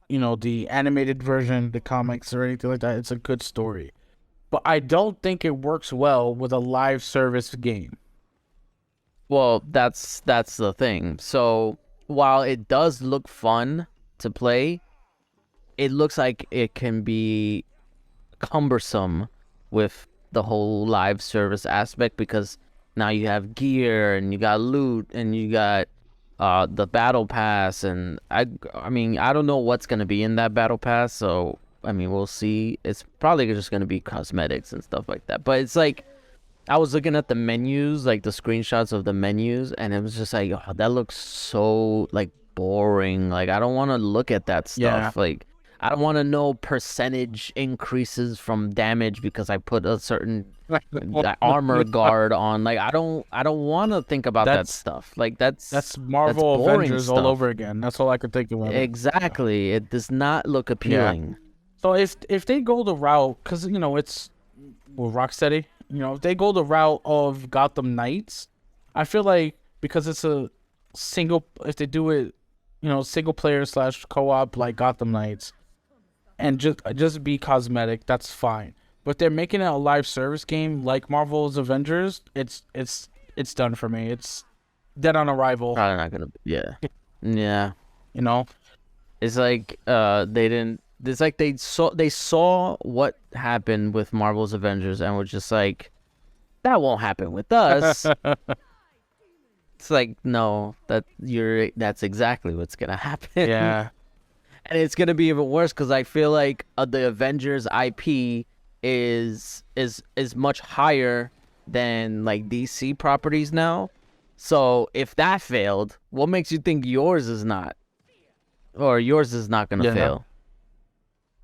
the animated version, the comics, or anything like that. It's a good story. But I don't think it works well with a live service game. Well, that's the thing. So while it does look fun to play, it looks like it can be cumbersome with the whole live service aspect, because now you have gear and you got loot and you got the battle pass, and I mean I don't know what's gonna be in that battle pass, so I mean, we'll see. It's probably just going to be cosmetics and stuff like that. But it's like, I was looking at the menus, like the screenshots of the menus, and it was just like, oh, that looks so, like, boring. Like, I don't want to look at that stuff. Yeah. Like, I don't want to know percentage increases from damage because I put a certain armor guard on. Like, I don't want to think about that stuff. Like, that's Marvel boring Avengers stuff. all over again. That's all I could think of. Exactly. It does not look appealing. Yeah. So if they go the route, because it's Rocksteady, if they go the route of Gotham Knights, I feel like because it's a if they do it, single player / co-op like Gotham Knights, and just be cosmetic, that's fine. But they're making it a live service game like Marvel's Avengers. It's done for me. It's dead on arrival. Probably not gonna. Yeah. It's like they didn't. It's like they saw what happened with Marvel's Avengers and were just like, that won't happen with us. It's like, no, that's exactly what's gonna happen. Yeah. And it's gonna be even worse because I feel like the Avengers IP is much higher than like DC properties now. So if that failed, what makes you think yours is not, or yours is not gonna Yeah, no. fail?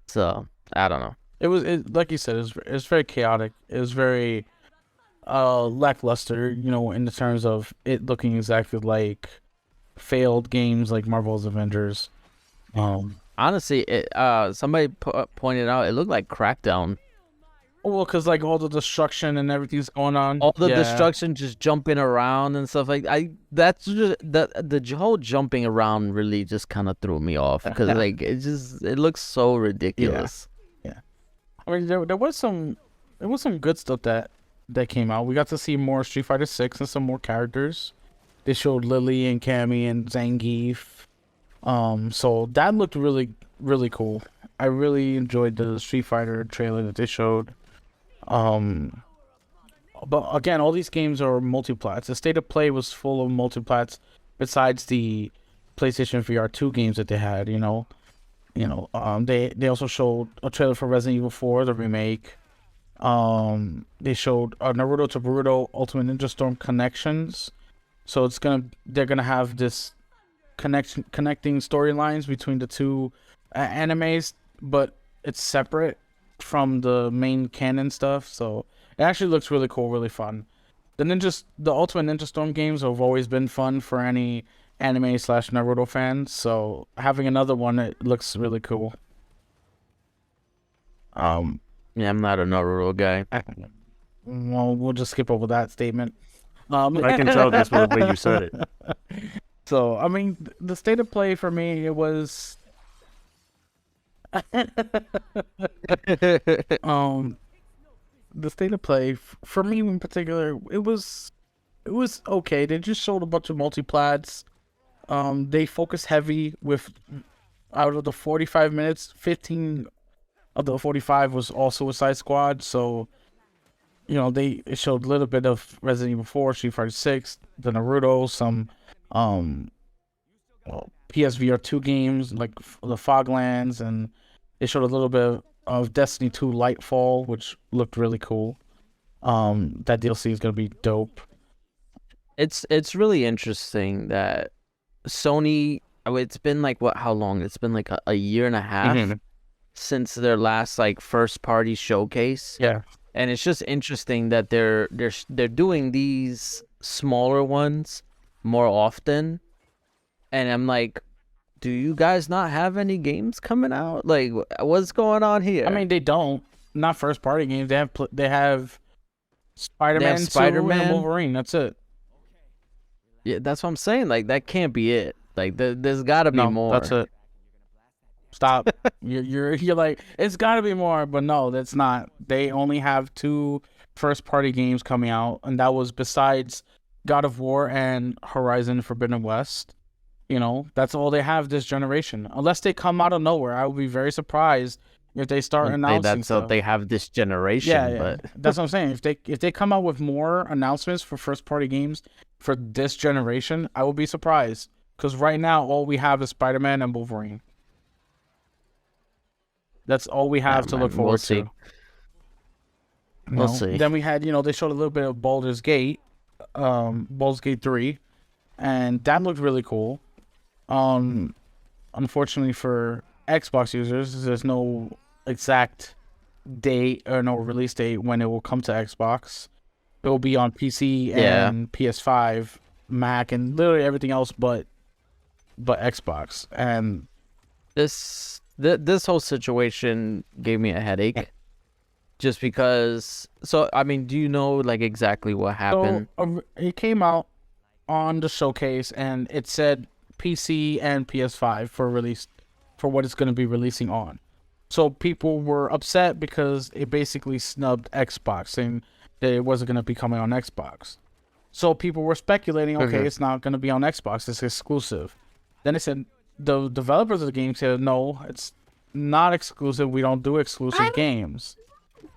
So I don't know. It was like you said, it was very chaotic. It was very lackluster, you know, in the terms of it looking exactly like failed games like Marvel's Avengers. Honestly, somebody pointed out it looked like Crackdown. Well, because like all the destruction and everything's going on. All the Yeah. destruction, just jumping around and stuff like that's just the whole jumping around really just kind of threw me off because like it looks so ridiculous. Yeah. I mean, there was some good stuff that came out. We got to see more Street Fighter 6 and some more characters. They showed Lily and Cammy and Zangief. So that looked really, really cool. I really enjoyed the Street Fighter trailer that they showed. But again, all these games are multiplats. The State of Play was full of multiplats besides the PlayStation VR 2 games that they had, you know. They also showed a trailer for Resident Evil 4, the remake. They showed Naruto to Boruto Ultimate Ninja Storm Connections. So they're gonna have this connecting storylines between the two animes, but it's separate from the main canon stuff. So it actually looks really cool, really fun. The Ultimate Ninja Storm games have always been fun for any anime/Naruto fans. So having another one, it looks really cool. Yeah, I'm not a Naruto guy. Well, we'll just skip over that statement. I can tell just by the way you said it. So, I mean, the State of Play for me, it was the State of Play for me in particular, it was okay. They just showed a bunch of multiplats. They focused heavy with out of the 45 minutes, 15 of the 45 was all Suicide Squad. So, you know, it showed a little bit of Resident Evil 4, Street Fighter 6, the Naruto, some PSVR 2 games like the Foglands, and they showed a little bit of Destiny 2 Lightfall, which looked really cool. That DLC is gonna be dope. It's really interesting that Sony. It's been like how long? It's been like a year and a half since their last like first party showcase. Yeah. And it's just interesting that they're doing these smaller ones more often. And I'm like, do you guys not have any games coming out? Like, what's going on here? I mean, they don't. Not first party games. They have Spider-Man, 2 and Wolverine. That's it. Yeah, that's what I'm saying. Like, that can't be it. Like, there's got to be more. That's it. Stop. you're like, it's got to be more, but no, that's not. They only have 2 first party games coming out, and that was besides God of War and Horizon Forbidden West. You know, that's all they have this generation. Unless they come out of nowhere, I would be very surprised if they start announcing that's stuff. what they have this generation. Yeah. But That's what I'm saying. If they come out with more announcements for first party games for this generation, I will be surprised. Because right now, all we have is Spider-Man and Wolverine. That's all we have to look forward to. We'll see. Then we had, they showed a little bit of Baldur's Gate 3, and that looked really cool. Unfortunately for Xbox users, there's no exact date or no release date when it will come to Xbox. It will be on PC and PS5, Mac, and literally everything else but Xbox. And this whole situation gave me a headache. Just because. So, I mean, do you know like exactly what happened? So, it came out on the showcase and it said PC and PS5 for release, for what it's going to be releasing on. So people were upset because it basically snubbed Xbox, saying that it wasn't going to be coming on Xbox. So people were speculating, okay, it's not going to be on Xbox, it's exclusive. Then they said, the developers of the game said, no, it's not exclusive, we don't do exclusive games.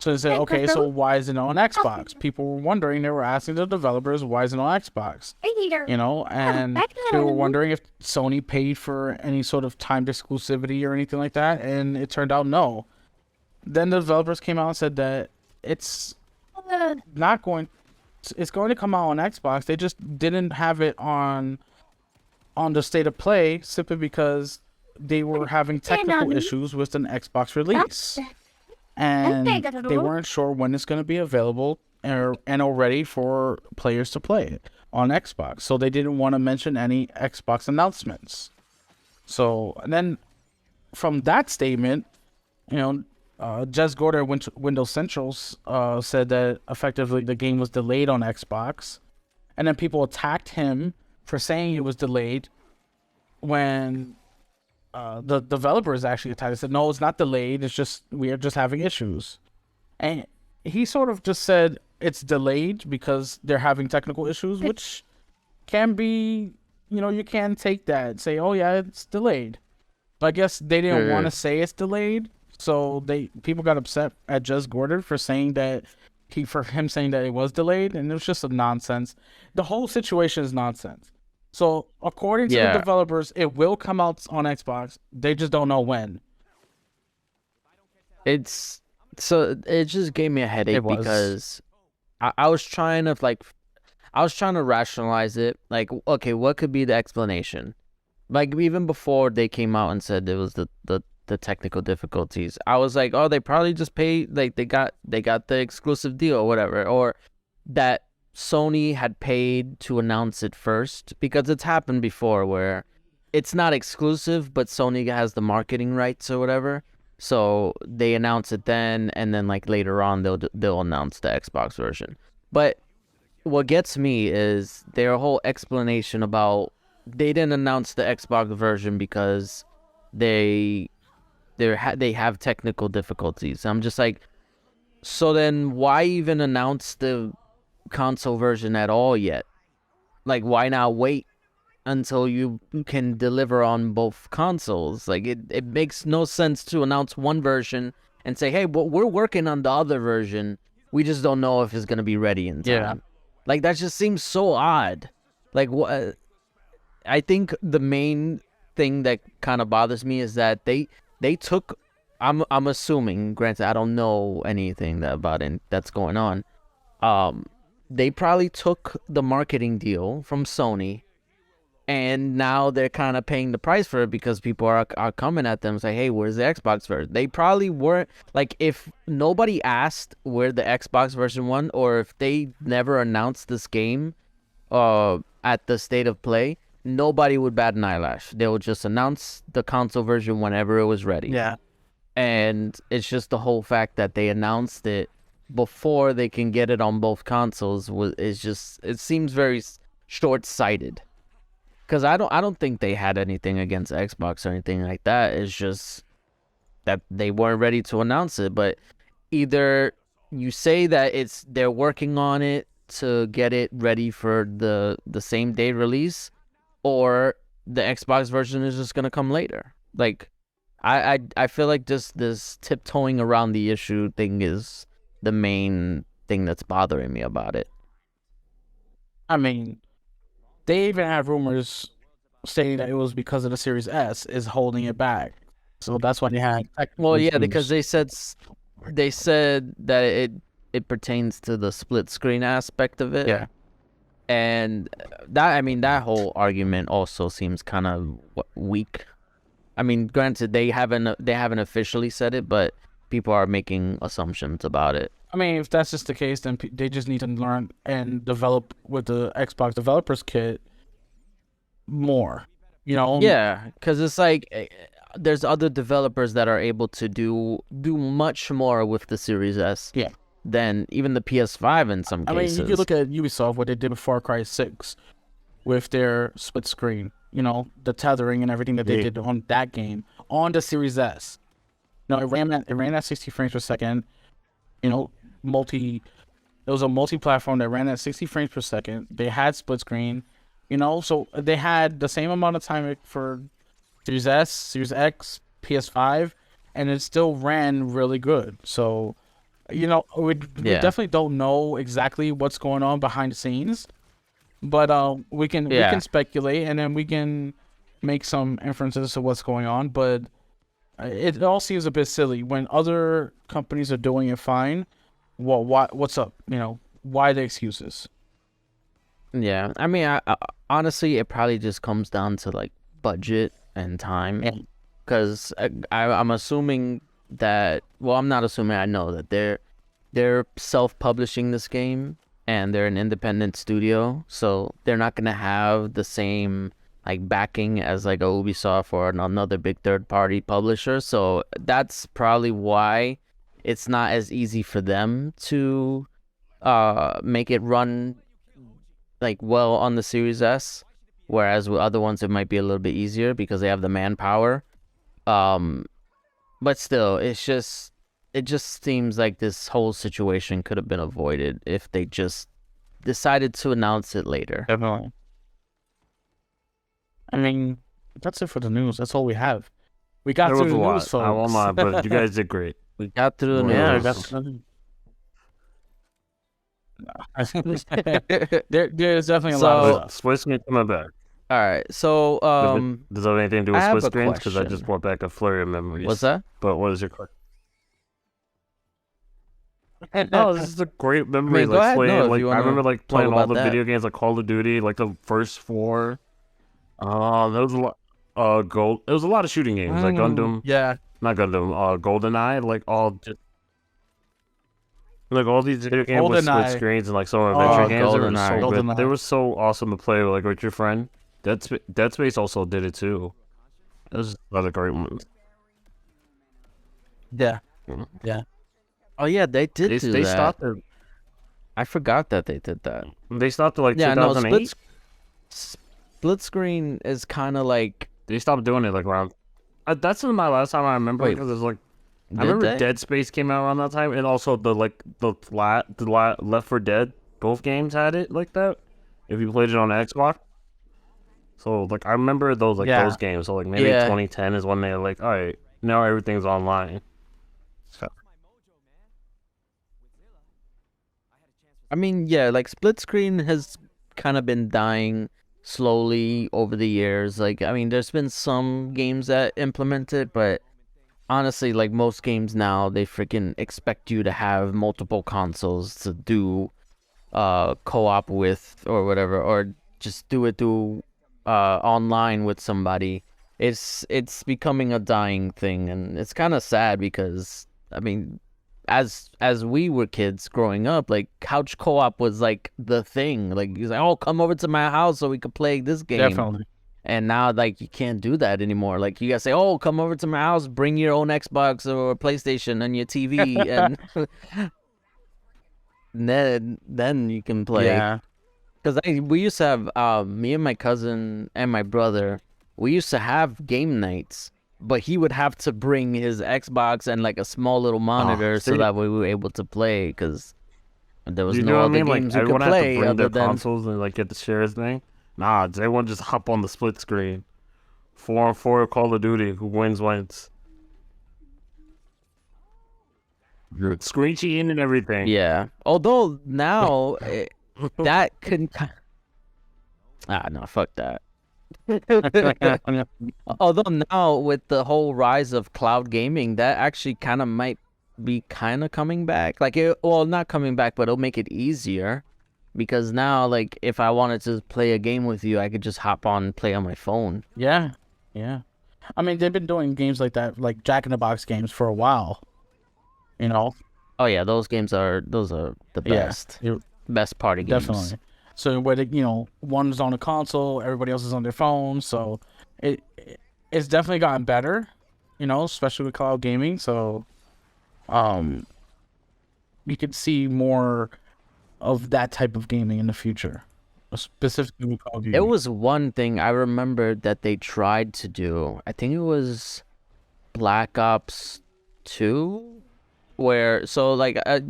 So they said, okay, so why is it on Xbox? People were wondering, they were asking the developers, why is it on Xbox? And they were wondering if Sony paid for any sort of timed exclusivity or anything like that, and it turned out no. Then the developers came out and said that it's not going it's going to come out on Xbox. They just didn't have it on the State of Play simply because they were having technical issues with an Xbox release, and they weren't sure when it's going to be available and ready for players to play it on Xbox. So they didn't want to mention any Xbox announcements. So and then from that statement, Jez Gordon at Windows Central said that effectively the game was delayed on Xbox, and then people attacked him for saying it was delayed when the developers actually attacked. They said, no, it's not delayed. It's just we are just having issues. And he sort of just said it's delayed because they're having technical issues, which can be, you can take that, say, oh yeah, it's delayed. But I guess they didn't want to say it's delayed, so people got upset at Jez Gordon for saying that for him saying that it was delayed, and it was just a nonsense. The whole situation is nonsense. So according to the developers, it will come out on Xbox. They just don't know when. It just gave me a headache because I was trying to rationalize it. Like, okay, what could be the explanation? Like, even before they came out and said it was the technical difficulties, I was like, oh, they probably just paid, like they got the exclusive deal or whatever, or that Sony had paid to announce it first, because it's happened before where it's not exclusive, but Sony has the marketing rights or whatever. So they announce it then, and then like later on they'll announce the Xbox version. But what gets me is their whole explanation about they didn't announce the Xbox version because they have technical difficulties. I'm just like, so then why even announce the console version at all yet? Like, why not wait until you can deliver on both consoles? Like, it makes no sense to announce one version and say, hey, well, we're working on the other version. We just don't know if it's going to be ready in time. Yeah. Like, that just seems so odd. Like, what? I think the main thing that kind of bothers me is that they took, I'm assuming, granted, I don't know anything about it that's going on. They probably took the marketing deal from Sony, and now they're kind of paying the price for it because people are coming at them and say, hey, where's the Xbox version? They probably weren't, like, if nobody asked where the Xbox version went, or if they never announced this game at the State of Play, nobody would bat an eyelash. They would just announce the console version whenever it was ready. Yeah. And it's just the whole fact that they announced it before they can get it on both consoles it seems very short-sighted. Because I don't think they had anything against Xbox or anything like that. It's just that they weren't ready to announce it. But either you say that they're working on it to get it ready for the same day release, or the Xbox version is just gonna come later. Like, I feel like just this tiptoeing around the issue thing is the main thing that's bothering me about it. I mean, they even have rumors saying that it was because of the Series S is holding it back. So that's why they had. Well, yeah, because they said that it pertains to the split screen aspect of it. Yeah. And that whole argument also seems kind of weak. I mean, granted, they haven't officially said it, but people are making assumptions about it. I mean, if that's just the case, then they just need to learn and develop with the Xbox Developers Kit more. Yeah, because it's like there's other developers that are able to do much more with the Series S. Yeah. Than even the PS5 in some cases. I mean, you look at Ubisoft, what they did with Far Cry 6 with their split screen, the tethering and everything that they did on that game on the Series S. It ran at 60 frames per second. It was a multi-platform that ran at 60 frames per second. They had split screen, so they had the same amount of time for Series S, Series X, PS5, and it still ran really good. So, we definitely don't know exactly what's going on behind the scenes, but we can speculate, and then we can make some inferences to what's going on. But it all seems a bit silly when other companies are doing it fine. Well, what's up? why the excuses? Yeah, I mean, honestly, it probably just comes down to like budget and time. Because I'm assuming that, well, I'm not assuming, I know that they're self-publishing this game and they're an independent studio, so they're not gonna have the same like backing as like a Ubisoft or another big third-party publisher. So that's probably why it's not as easy for them to make it run like well on the Series S, whereas with other ones it might be a little bit easier because they have the manpower. But still, it just seems like this whole situation could have been avoided if they just decided to announce it later. Definitely. I mean, that's it for the news. That's all we have. We got There through was a the lot. news, I won't folks. lie, but you guys did great. We got through the Yeah, I news. got through. I think there's definitely a lot of But stuff. split screen coming back. All right, so Does that have anything to do I with have split a screens? Because I question. just brought back a flurry of memories. what's that? But what is your question? No, this is a great memory. go Like ahead. playing, No, if like you I wanna remember like talk playing all about the that. video games like Call of Duty, like the first 4. There was a lot. Gold. It was a lot of shooting games like Gundam. Yeah. Not Gundam. GoldenEye. Like all just. Like all these video games with split GoldenEye. screens and like some adventure games, they were GoldenEye. so good. GoldenEye. They were so awesome to play like with your friend. Dead Space also did it too. It was another great one. Yeah. Mhm. Yeah. Oh yeah, they did do They that. stopped it. I forgot that they did that. They stopped it like Yeah, no, 2008. split screen is kind of like. They stopped doing it like around. That's my last time I remember Wait, because it's like I Did remember they? Dead Space came out around that time, and also the Left 4 Dead. Both games had it like that. If you played it on Xbox. So like I remember those Yeah. those games. So like maybe Yeah. 2010 is when they're like, all right, now everything's online. I mean, yeah, like split screen has kind of been dying slowly over the years. Like, I mean, there's been some games that implement it, but honestly, like most games now, they freaking expect you to have multiple consoles to do co-op with or whatever, or just do it through online with somebody. It's becoming a dying thing, and it's kind of sad because I mean, as we were kids growing up, like couch co-op was like the thing. Like he's like, oh, come over to my house so we could play this game. Definitely. And now, like, you can't do that anymore. Like, you gotta say, "Oh, come over to my house, bring your own Xbox or PlayStation and your TV, and then you can play." Yeah. Because we used to have me and my cousin and my brother. We used to have game nights, but he would have to bring his Xbox and like a small little monitor so see? that way we were able to play. Because there was You no know what I other mean? Like games we could everyone had to play bring other their than. consoles and like get to share his thing. Nah, everyone just hop on the split screen. 4-on-4 Call of Duty. Who wins wins. Screen cheating and everything. Yeah. Although now that could. No, fuck that. Although now with the whole rise of cloud gaming, that actually kind of might be kind of coming back. Like, well, not coming back, but it'll make it easier. Because now, like, if I wanted to play a game with you, I could just hop on and play on my phone. Yeah. Yeah. I mean, they've been doing games like that, like Jack in the Box games for a while. You know? Oh yeah, those are the Yeah, best. you're- Best party games. Definitely. So where one's on a console, everybody else is on their phone. So it's definitely gotten better, especially with cloud gaming. So, you could see more of that type of gaming in the future, specifically with Call of Duty. It was one thing I remember that they tried to do. I think it was Black Ops 2, where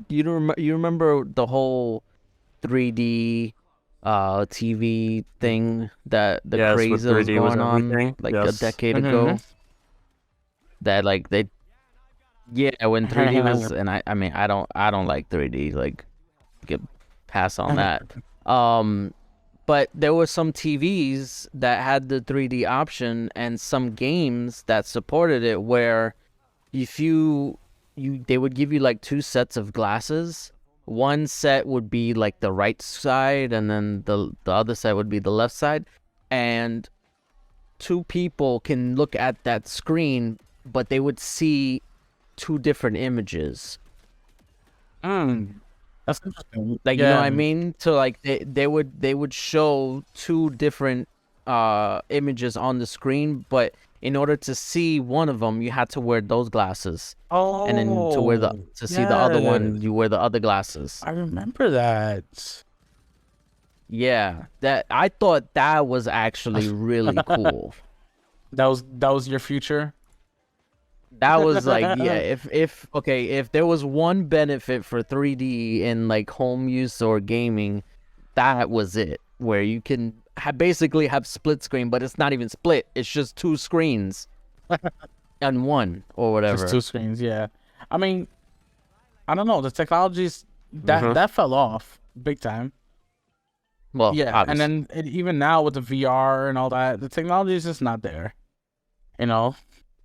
you remember the whole 3D TV thing that the Yes, craze with that was 3D was going on everything. like Yes. a decade ago. That like they, yeah, when 3D was, and I mean I don't like 3D, like get pass on that. But there were some TVs that had the 3D option and some games that supported it where if they would give you like 2 sets of glasses one set would be like the right side, and then the other set would be the left side, and two people can look at that screen, but they would see two different images. That's interesting. Like, you know what I mean? So like they would show two different images on the screen, but in order to see one of them, you had to wear those glasses. Oh, And then to see the other one, you wear the other glasses. I remember that. Yeah, that I thought that was actually really cool. That was your future. That was like, yeah, if there was one benefit for 3D in like home use or gaming, that was it. Where you can basically have split screen, but it's not even split. It's just two screens and one or whatever. Just two screens, yeah. I mean, I don't know. The technologies that fell off big time. Well, Yeah, obviously. and then even now with the VR and all that, the technology is just not there. You know?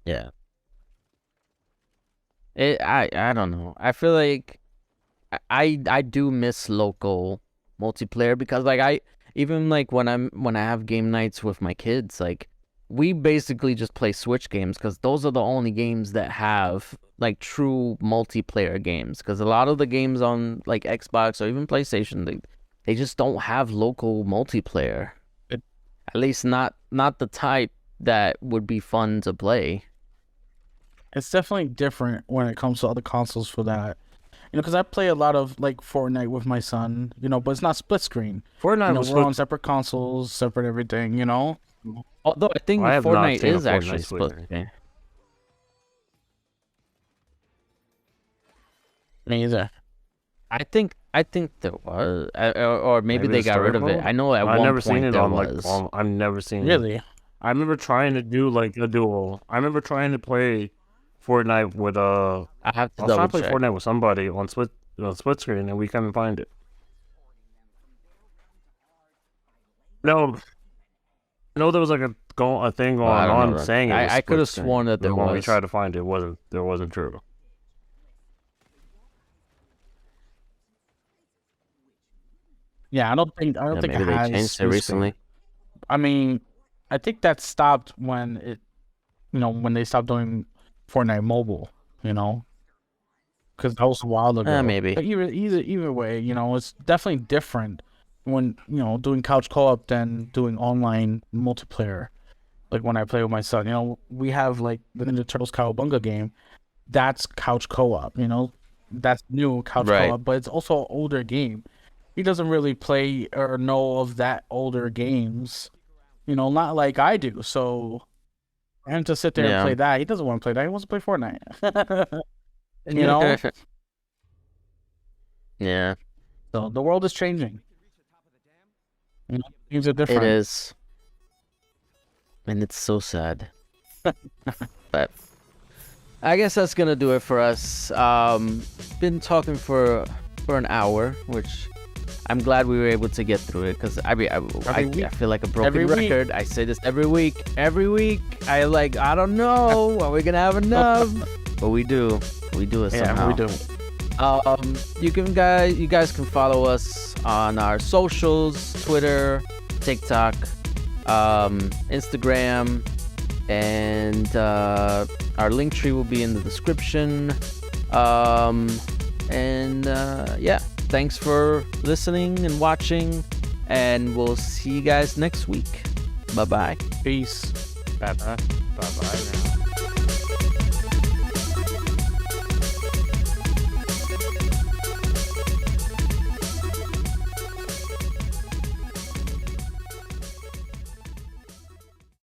Yeah. I don't know. I feel like I do miss local multiplayer, because like I have game nights with my kids, like we basically just play Switch games, because those are the only games that have like true multiplayer games, because a lot of the games on like Xbox or even PlayStation, they just don't have local multiplayer. At least not the type that would be fun to play. It's definitely different when it comes to other consoles for that. You know, because I play a lot of like Fortnite with my son, you know, but it's not split screen. Fortnite You know, we're on separate consoles, separate everything, you know? Although I think I have not Fortnite seen a is actually Fortnite split split. screen. Me either. I think there was, or maybe they got rid of it. historical? I know at I've one never point seen it there on was. like. I've never seen it. Really? I remember trying to do like a duel. I remember trying to play Fortnite with I have to I was trying double to play check. Fortnite with somebody on split screen, and we couldn't find it. No, I know there was like a thing Well, I going don't know on that. saying it was I could have split screen, sworn that but there when we was. tried to find it, there wasn't true. Yeah, I don't think Yeah, it maybe they has changed it split screen. recently. I mean, I think that stopped when when they stopped doing Fortnite mobile, you know, because that was a while ago. Maybe. But either way, you know, it's definitely different when, you know, doing couch co-op than doing online multiplayer. Like when I play with my son, you know, we have like the Ninja Turtles Cowabunga game. That's couch co-op, you know, that's new couch Right. co-op, but it's also an older game. He doesn't really play or know of that older games, you know, not like I do. So for him to sit there and play that, he doesn't want to play that. He wants to play Fortnite. You know? Yeah, So the world is changing. You know, things are different. it is. And it's so sad. But I guess that's gonna do it for us. Been talking for an hour, which I'm glad we were able to get through it, because I feel like a broken Every week. record. I say this every week. I don't know, are we gonna have enough? But we do it somehow. Yeah, we do. You guys can follow us on our socials: Twitter, TikTok, Instagram, and our link tree will be in the description. Yeah, thanks for listening and watching, and we'll see you guys next week. Bye bye. Peace. Bye bye now.